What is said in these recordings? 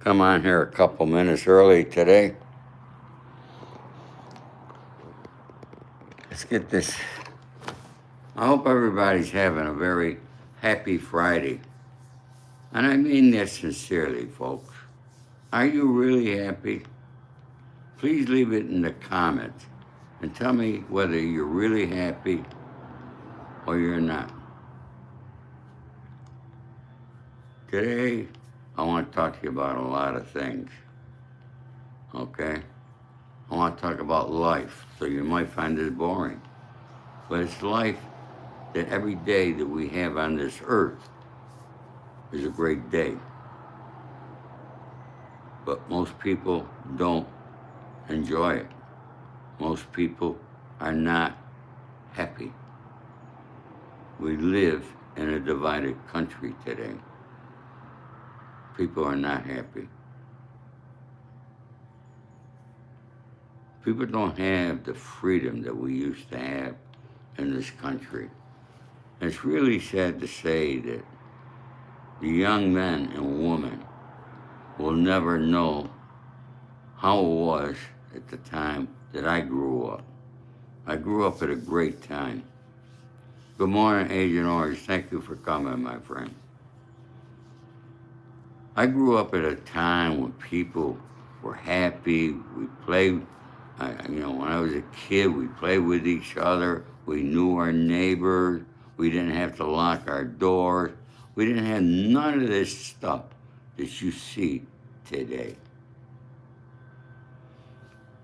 come on here a couple minutes early today. Let's get this. I hope everybody's having a very happy Friday. And I mean that sincerely, folks. Are you really happy? Please leave it in the comments and tell me whether you're really happy or you're not. Today, I want to talk to you about a lot of things. Okay? I want to talk about life, so you might find it boring. But it's life that every day that we have on this earth is a great day. But most people don't enjoy it. Most people are not happy. We live in a divided country today. People are not happy. People don't have the freedom that we used to have in this country. It's really sad to say that the young men and women will never know how it was at the time that I grew up. I grew up at a great time. Good morning, Agent Ori. Thank you for coming, my friend. I grew up at a time when people were happy. We played, when I was a kid, we played with each other. We knew our neighbors. We didn't have to lock our doors. We didn't have none of this stuff that you see today.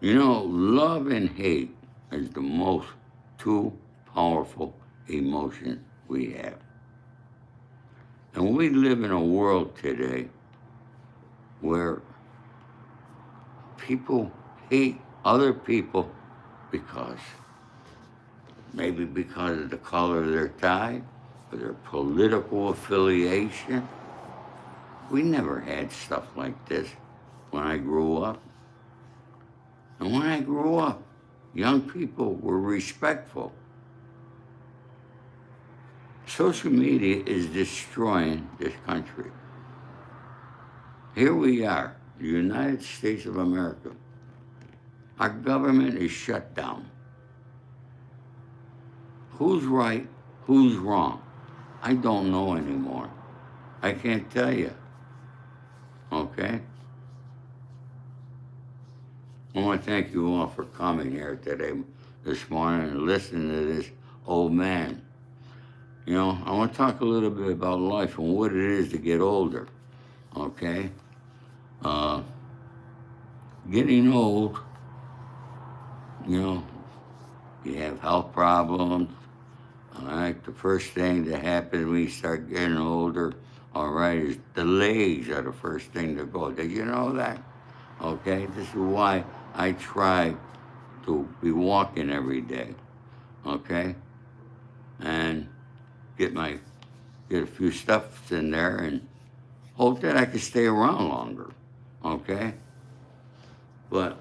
Love and hate is the most two powerful emotions we have. And we live in a world today where people hate other people because of the color of their tie or their political affiliation. We never had stuff like this when I grew up. And when I grew up, young people were respectful. Social media is destroying this country. Here we are, the United States of America. Our government is shut down. Who's right? Who's wrong? I don't know anymore. I can't tell you. Okay? I want to thank you all for coming here today, this morning, and listening to this old man. I want to talk a little bit about life and what it is to get older. Okay? Getting old, you have health problems. All right, the first thing that happens when you start getting older, all right, is the legs are the first thing to go. Did you know that? Okay, this is why I try to be walking every day. Okay, and get a few steps in there and hope that I can stay around longer. Okay, but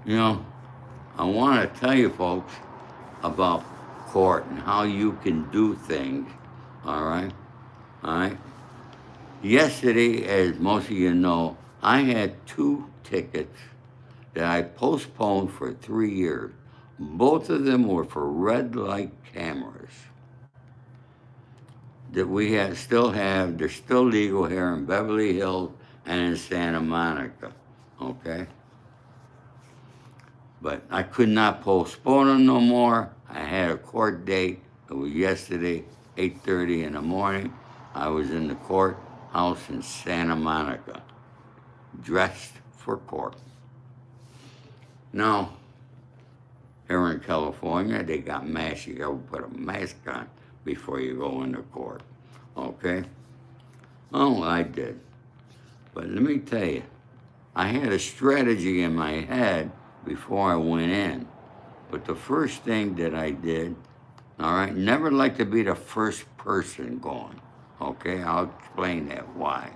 I want to tell you folks about court and how you can do things, all right? Yesterday, as most of you know, I had 2 tickets that I postponed for 3 years. Both of them were for red light cameras that still have. They're still legal here in Beverly Hills and in Santa Monica, okay? But I could not postpone them no more. I had a court date. It was yesterday, 8:30 in the morning. I was in the courthouse in Santa Monica, dressed for court. Now, here in California, they got masks. You got to put a mask on before you go into court, okay? Oh, I did. But let me tell you, I had a strategy in my head before I went in. But the first thing that I did, all right, never like to be the first person going, okay? I'll explain that why,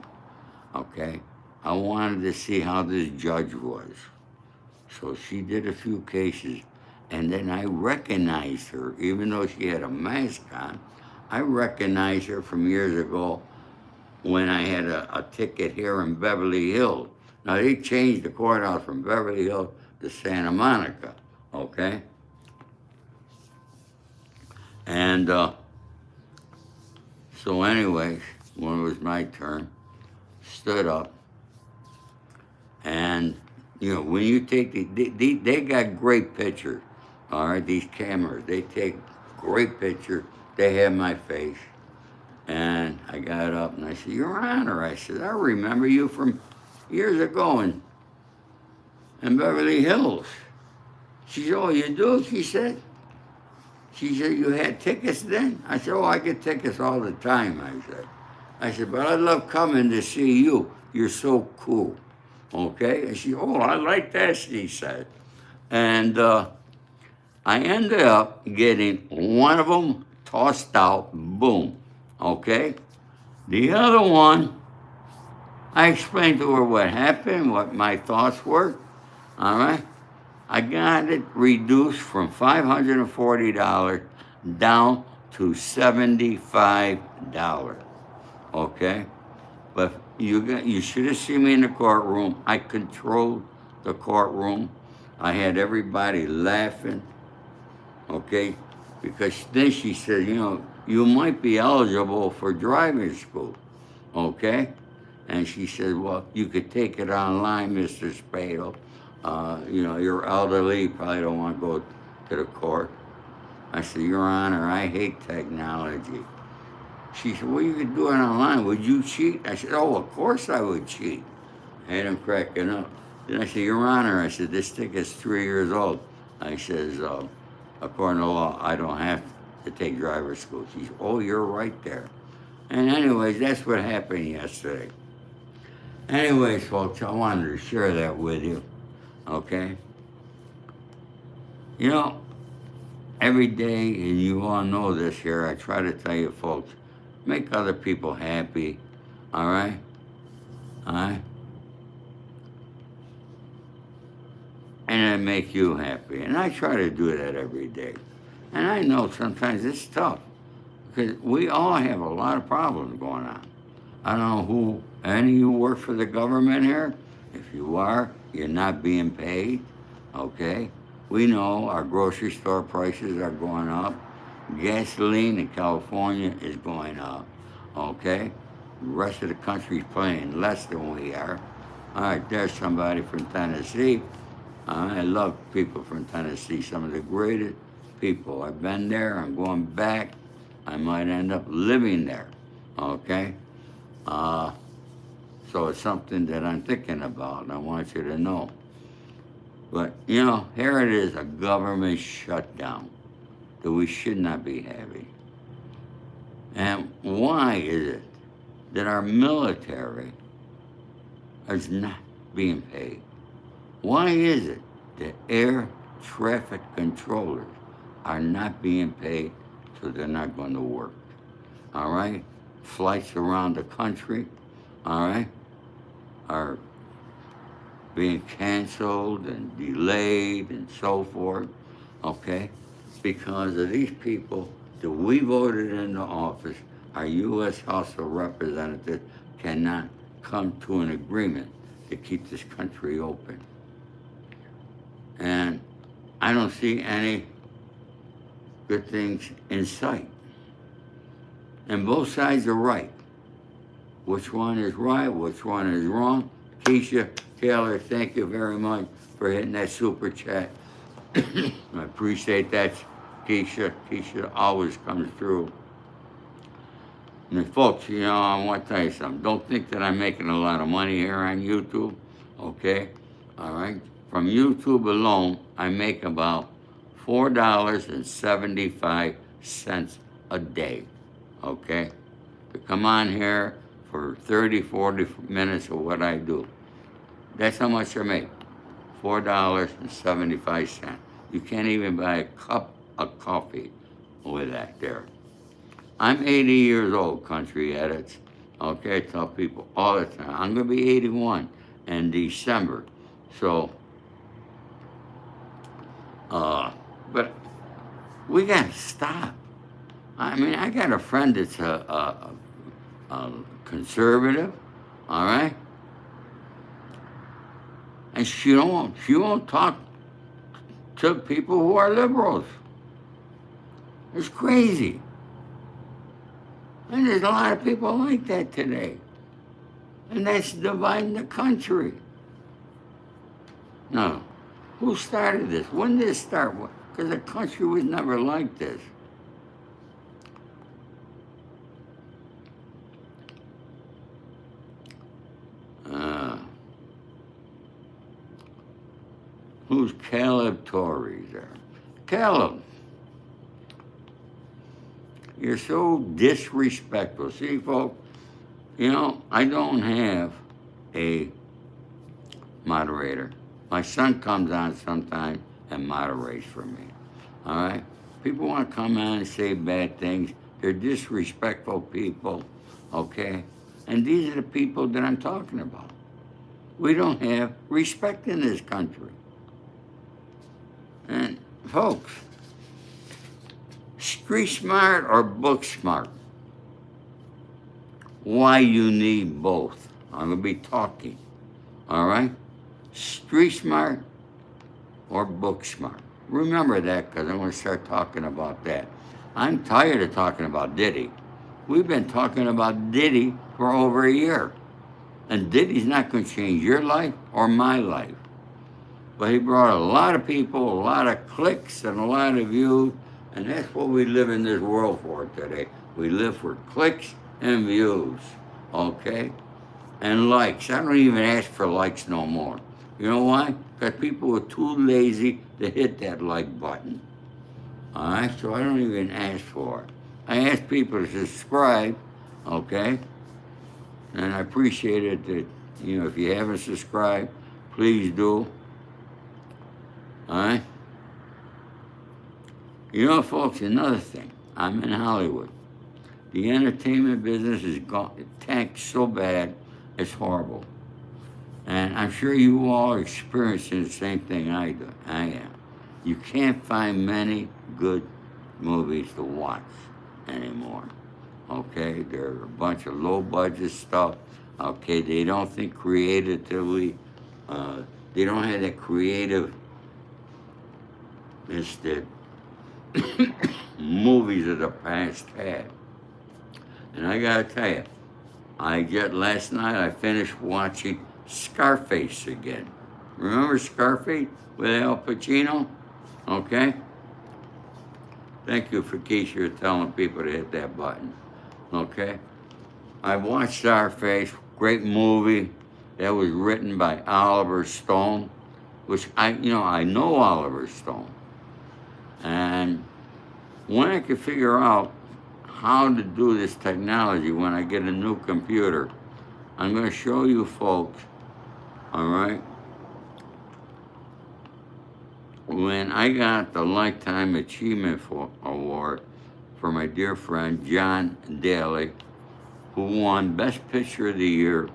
okay? I wanted to see how this judge was. So she did a few cases, and then I recognized her, even though she had a mask on. I recognized her from years ago when I had a ticket here in Beverly Hills. Now they changed the courthouse from Beverly Hills to Santa Monica, okay? And so anyways, when it was my turn, stood up, and you know, when you take they got great pictures, all right, these cameras, they take great pictures, they have my face. And I got up and I said, Your Honor, I said, I remember you from years ago in Beverly Hills. She said, Oh, you do? She said, You had tickets then? I said, Oh, I get tickets all the time, I said, But I love coming to see you. You're so cool. Okay? And she, Oh, I like that, she said. And I ended up getting one of them tossed out, boom. Okay? The other one, I explained to her what happened, what my thoughts were. All right? I got it reduced from $540 down to $75. Okay? But you should have seen me in the courtroom. I controlled the courtroom. I had everybody laughing. Okay? Because then she said, you might be eligible for driving school. Okay? And she said, Well, you could take it online, Mr. Spado. You're elderly, you probably don't want to go to the court. I said, Your Honor, I hate technology. She said, Well, you could do it online. Would you cheat? I said, Oh, of course I would cheat. I had him cracking up. Then I said, Your Honor, I said, this ticket's 3 years old. I says, according to law, I don't have to take driver's school. She said, Oh, you're right there. And anyways, that's what happened yesterday. Anyways, folks, I wanted to share that with you, okay? Every day, and you all know this here, I try to tell you folks, make other people happy, all right? All right? And then make you happy. And I try to do that every day. And I know sometimes it's tough, because we all have a lot of problems going on. I don't know who, any of you work for the government here? If you are, you're not being paid, okay? We know our grocery store prices are going up. Gasoline in California is going up, okay? The rest of the country's paying less than we are. All right, there's somebody from Tennessee. I love people from Tennessee, some of the greatest people. I've been there, I'm going back. I might end up living there, okay? So it's something that I'm thinking about, and I want you to know. But, here it is, a government shutdown that we should not be having. And why is it that our military is not being paid? Why is it that air traffic controllers are not being paid so they're not going to work? All right? Flights around the country, all right, are being canceled and delayed and so forth, okay? Because of these people that we voted into office, our U.S. House of Representatives cannot come to an agreement to keep this country open. And I don't see any good things in sight. And both sides are right. Which one is right, which one is wrong? Keisha Taylor, thank you very much for hitting that super chat. I appreciate that, Keisha. Keisha always comes through. And folks, I want to tell you something. Don't think that I'm making a lot of money here on YouTube, okay? All right? From YouTube alone, I make about $4.75 a day, okay? To come on here for 30, 40 minutes of what I do. That's how much I make, $4.75. You can't even buy a cup of coffee with that there. I'm 80 years old, country edits. Okay, I tell people all the time. I'm going to be 81 in December. So, but we got to stop. I mean, I got a friend that's a conservative, all right? And she won't talk to people who are liberals. It's crazy. And there's a lot of people like that today. And that's dividing the country. No. Who started this? When did this start? Because the country was never like this. Who's Caleb Torrey there? Caleb, you're so disrespectful. See, folks, I don't have a moderator. My son comes on sometimes and moderates for me. All right? People want to come on and say bad things. They're disrespectful people, okay? And these are the people that I'm talking about. We don't have respect in this country. And folks, street smart or book smart? Why you need both? I'm going to be talking, all right? Street smart or book smart? Remember that, because I'm going to start talking about that. I'm tired of talking about Diddy. We've been talking about Diddy for over a year. And Diddy's not going to change your life or my life. But he brought a lot of people, a lot of clicks, and a lot of views. And that's what we live in this world for today. We live for clicks and views, okay? And likes. I don't even ask for likes no more. You know why? Because people are too lazy to hit that like button. All right? So I don't even ask for it. I ask people to subscribe, okay? And I appreciate it that, if you haven't subscribed, please do. All right? Folks, another thing. I'm in Hollywood. The entertainment business is tanked so bad, it's horrible. And I'm sure you all are experiencing the same thing I am. You can't find many good movies to watch anymore. Okay? They're a bunch of low-budget stuff. Okay? They don't think creatively. They don't have that creative that movies of the past had. And I gotta tell you, last night I finished watching Scarface again. Remember Scarface with Al Pacino? Okay? Thank you for Keisha telling people to hit that button. Okay? I watched Scarface, great movie. That was written by Oliver Stone, which I know Oliver Stone. And when I could figure out how to do this technology when I get a new computer, I'm going to show you folks, all right? When I got the Lifetime Achievement Award for my dear friend John Daly, who won Best Picture of the Year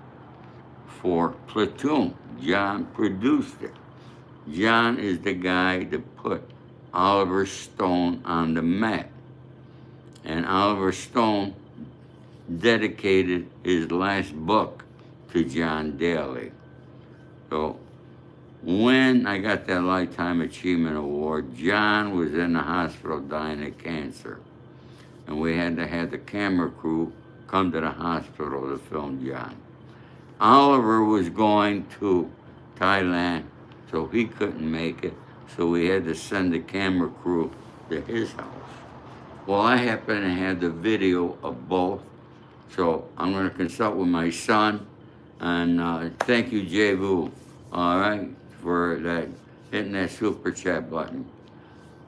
for Platoon. John produced it. John is the guy that put Oliver Stone on the map. And Oliver Stone dedicated his last book to John Daly. So when I got that Lifetime Achievement Award, John was in the hospital dying of cancer. And we had to have the camera crew come to the hospital to film John. Oliver was going to Thailand, so he couldn't make it. So we had to send the camera crew to his house. Well, I happen to have the video of both, so I'm going to consult with my son. And thank you, Jebu, all right, for that, hitting that super chat button.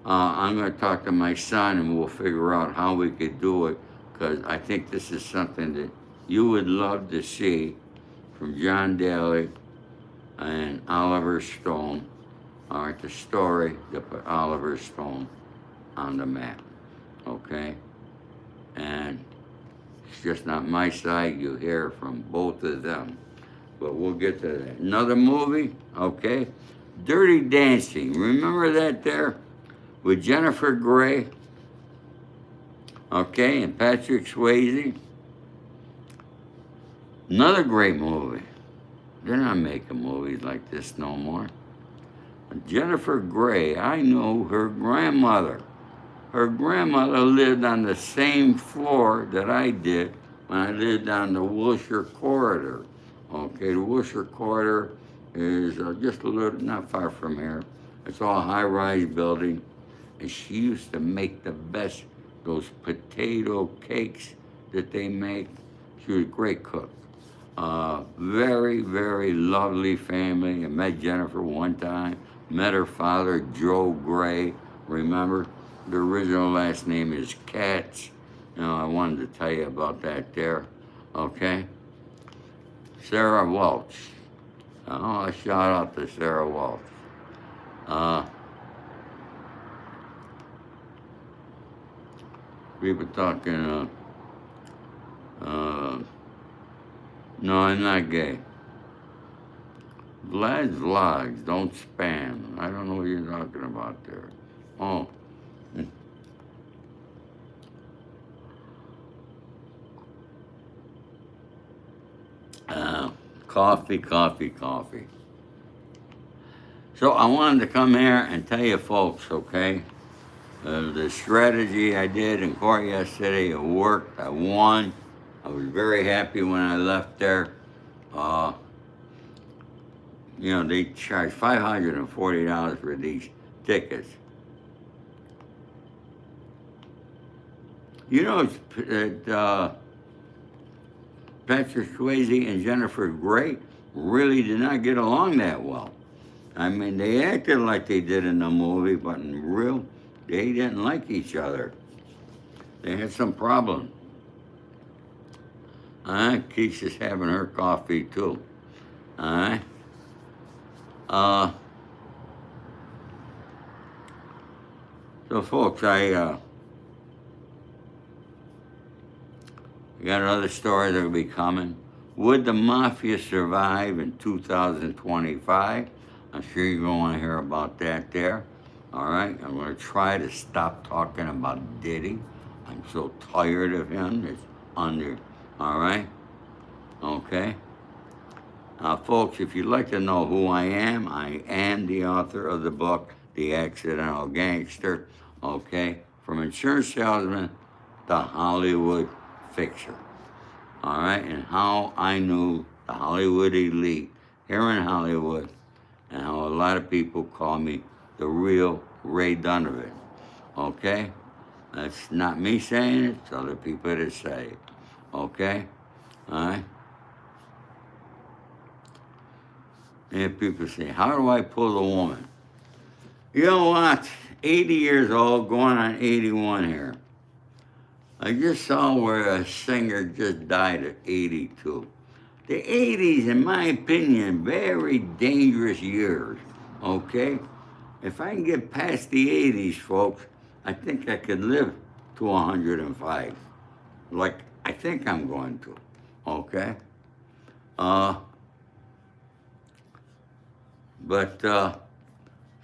I'm going to talk to my son, and we'll figure out how we could do it, because I think this is something that you would love to see from John Daly and Oliver Stone. All right, the story that put Oliver Stone on the map, okay? And it's just not my side. You hear from both of them. But we'll get to that. Another movie, okay? Dirty Dancing. Remember that there? With Jennifer Grey, okay, and Patrick Swayze. Another great movie. They're not making movies like this no more. Jennifer Grey, I know her grandmother. Her grandmother lived on the same floor that I did when I lived on the Wilshire Corridor. Okay, the Wilshire Corridor is just a little, not far from here. It's all high-rise building, and she used to make the best, those potato cakes that they make. She was a great cook. Very, very lovely family. I met Jennifer one time. Met her father, Joe Gray. Remember, the original last name is Katz. I wanted to tell you about that there. Okay. Sarah Welch. Oh, a shout out to Sarah Welch. We were talking, no, I'm not gay. Vlad's vlogs, don't spam. I don't know what you're talking about there. Oh. Coffee, coffee, coffee. So I wanted to come here and tell you folks, okay, the strategy I did in court yesterday, it worked. I won. I was very happy when I left there. They charge $540 for these tickets. Patrick Swayze and Jennifer Grey really did not get along that well. I mean, they acted like they did in the movie, but in real, they didn't like each other. They had some problems. Keisha's having her coffee too. Alright. So folks, I got another story that'll be coming. Would the mafia survive in 2025? I'm sure you're going to want to hear about that there. All right, I'm going to try to stop talking about Diddy. I'm so tired of him. It's under. All right? Okay? Folks, if you'd like to know who I am the author of the book, The Accidental Gangster. Okay? From insurance salesman to Hollywood fixer. All right? And how I knew the Hollywood elite here in Hollywood, and how a lot of people call me the real Ray Donovan. Okay? That's not me saying it, it's other people that say it. Okay? All right? And people say, how do I pull a woman? You know what? 80 years old, going on 81 here. I just saw where a singer just died at 82. The 80s, in my opinion, very dangerous years, okay? If I can get past the 80s, folks, I think I could live to 105. Like, I think I'm going to, okay?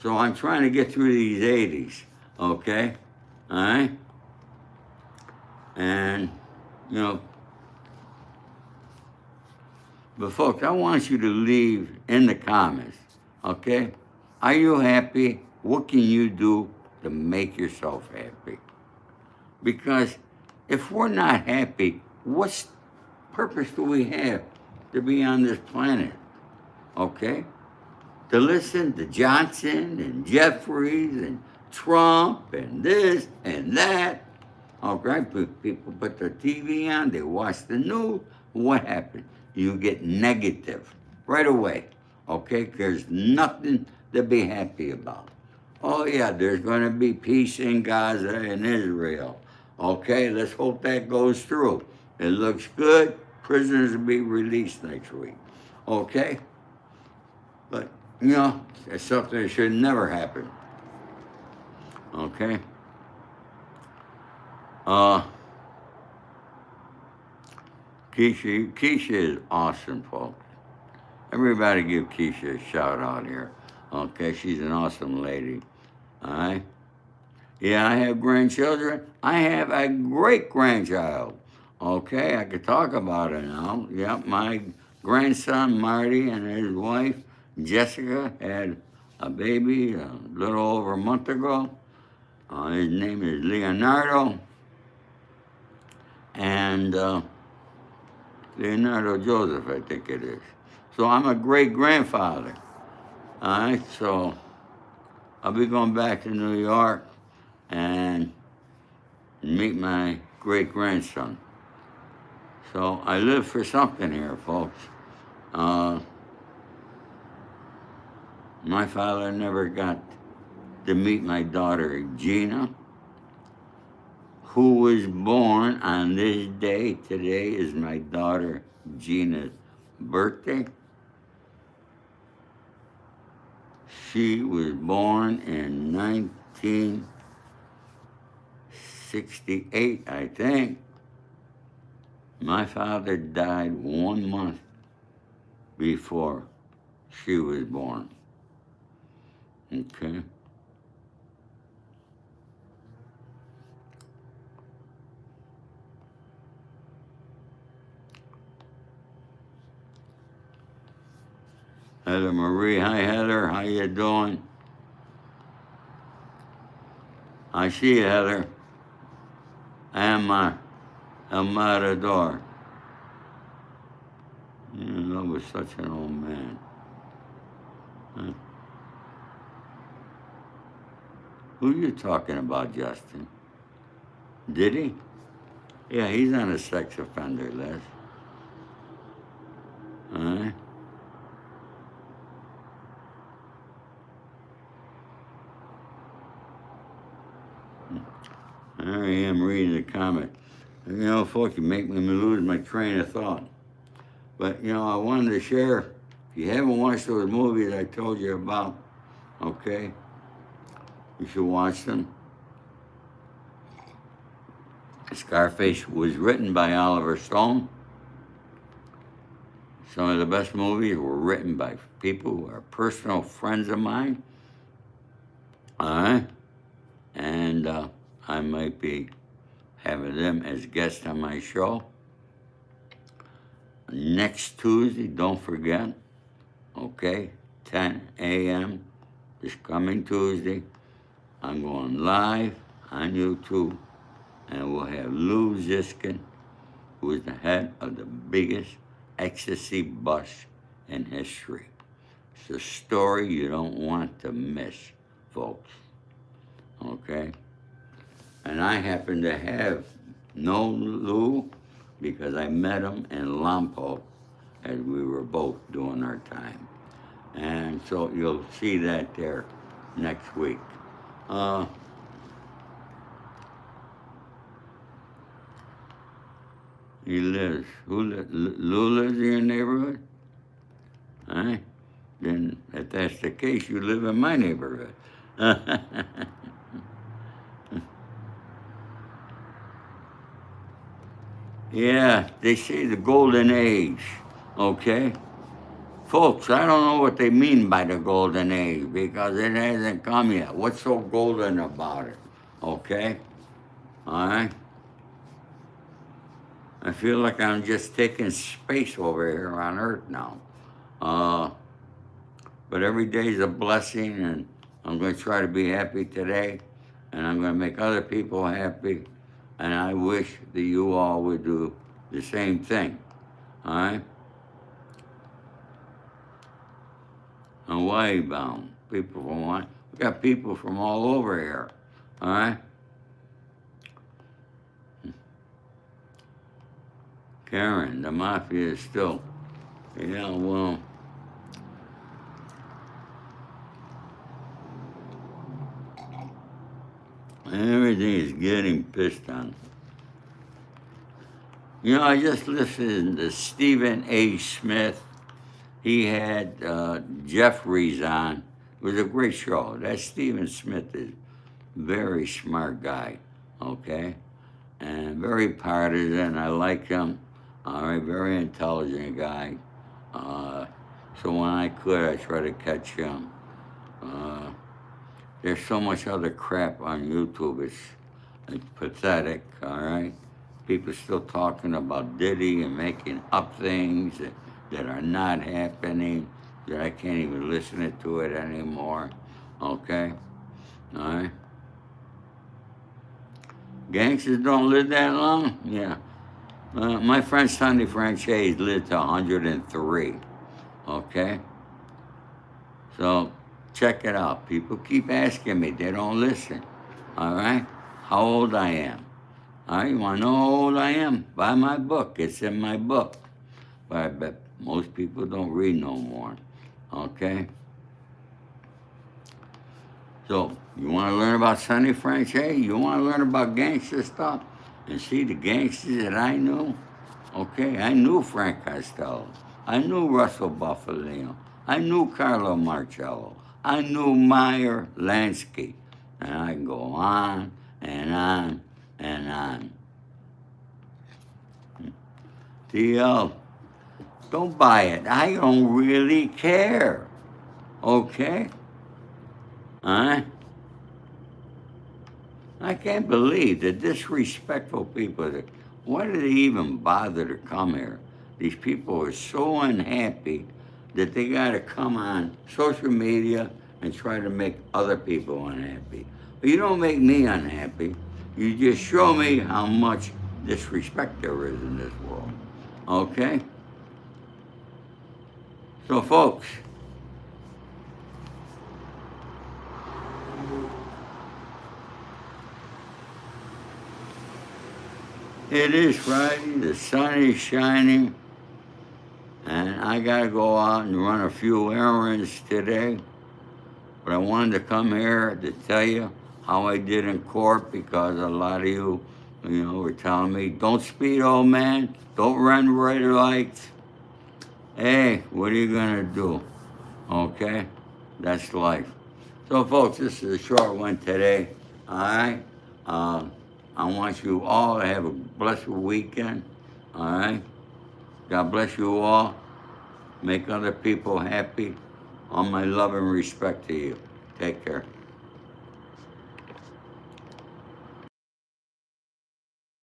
So I'm trying to get through these 80s, okay? All right? And, but folks, I want you to leave in the comments, okay? Are you happy? What can you do to make yourself happy? Because if we're not happy, what purpose do we have to be on this planet, okay? To listen to Johnson and Jeffries and Trump and this and that. Okay, people put the TV on, they watch the news. What happened? You get negative right away. Okay, there's nothing to be happy about. Oh yeah, there's going to be peace in Gaza and Israel. Okay, let's hope that goes through. It looks good. Prisoners will be released next week. Okay, but it's something that should never happen. Okay. Keisha is awesome, folks. Everybody give Keisha a shout out here. Okay, she's an awesome lady. All right. Yeah, I have grandchildren. I have a great grandchild. Okay, I could talk about it now. Yep, my grandson Marty and his wife Jessica had a baby a little over a month ago. His name is Leonardo, and Leonardo Joseph, I think it is. So I'm a great grandfather. All right, so I'll be going back to New York and meet my great grandson. So I live for something here, folks. Uh, my father never got to meet my daughter Gina, who was born on this day. Today is my daughter Gina's birthday. She was born in 1968, I think. My father died 1 month before she was born. Okay. Heather Marie, hi Heather, how you doing? I see you, Heather. Emma, El Matador. You know, that was such an old man. Huh? Who are you talking about, Justin? Did he? Yeah, he's on a sex offender list. All right. There I am reading the comment. You know, folks, you make me lose my train of thought. But, you know, I wanted to share, if you haven't watched those movies I told you about, okay, you should watch them. Scarface was written by Oliver Stone. Some of the best movies were written by people who are personal friends of mine. All right? And I might be having them as guests on my show. Next Tuesday, don't forget, okay, 10 a.m. this coming Tuesday, I'm going live on YouTube, and we'll have Lou Ziskin, who is the head of the biggest ecstasy bust in history. It's a story you don't want to miss, folks, okay? And I happen to have known Lou because I met him in Lompoc as we were both doing our time. And so you'll see that there next week. He lives, Lou lives in your neighborhood? All right? Then if that's the case, you live in my neighborhood. Yeah, they say the golden age, okay? Folks, I don't know what they mean by the golden age because it hasn't come yet. What's so golden about it, okay? All right? I feel like I'm just taking space over here on Earth now. But every day is a blessing, and I'm going to try to be happy today, and I'm going to make other people happy, and I wish that you all would do the same thing, all right? Hawaii bound, people from Hawaii. We got people from all over here, all right? Karen, the mafia is still, yeah, well, everything is getting pissed on. You know, I just listened to Stephen A. Smith. He had Jeffries on. It was a great show. That Stephen Smith is a very smart guy, okay? And very partisan. I like him. All right, very intelligent guy. So when I could, I try to catch him. There's so much other crap on YouTube. It's pathetic, all right? People still talking about Diddy and making up things that are not happening, that I can't even listen to it anymore. Okay? All right? Gangsters don't live that long? Yeah. My friend Sonny Franchise lived to 103. Okay? So check it out. People keep asking me. They don't listen. All right? How old I am. All right? You want to know how old I am? Buy my book. It's in my book. But I bet most people don't read no more. Okay? So, you want to learn about Sonny Franchise? You want to learn about gangster stuff? And see the gangsters that I knew? Okay, I knew Frank Costello. I knew Russell Buffalino. I knew Carlo Marcello. I knew Meyer Lansky. And I can go on and on and on. DL, don't buy it. I don't really care. Okay? Alright? I can't believe the disrespectful people that, why do they even bother to come here? These people are so unhappy that they gotta come on social media and try to make other people unhappy. But you don't make me unhappy. You just show me how much disrespect there is in this world. Okay? So folks, it is Friday, the sun is shining, and I gotta go out and run a few errands today. But I wanted to come here to tell you how I did in court because a lot of you, were telling me, don't speed, old man, don't run red lights. Hey, what are you gonna do? Okay? That's life. So folks, this is a short one today, all right? I want you all to have a blessed weekend, all right? God bless you all. Make other people happy. All my love and respect to you. Take care.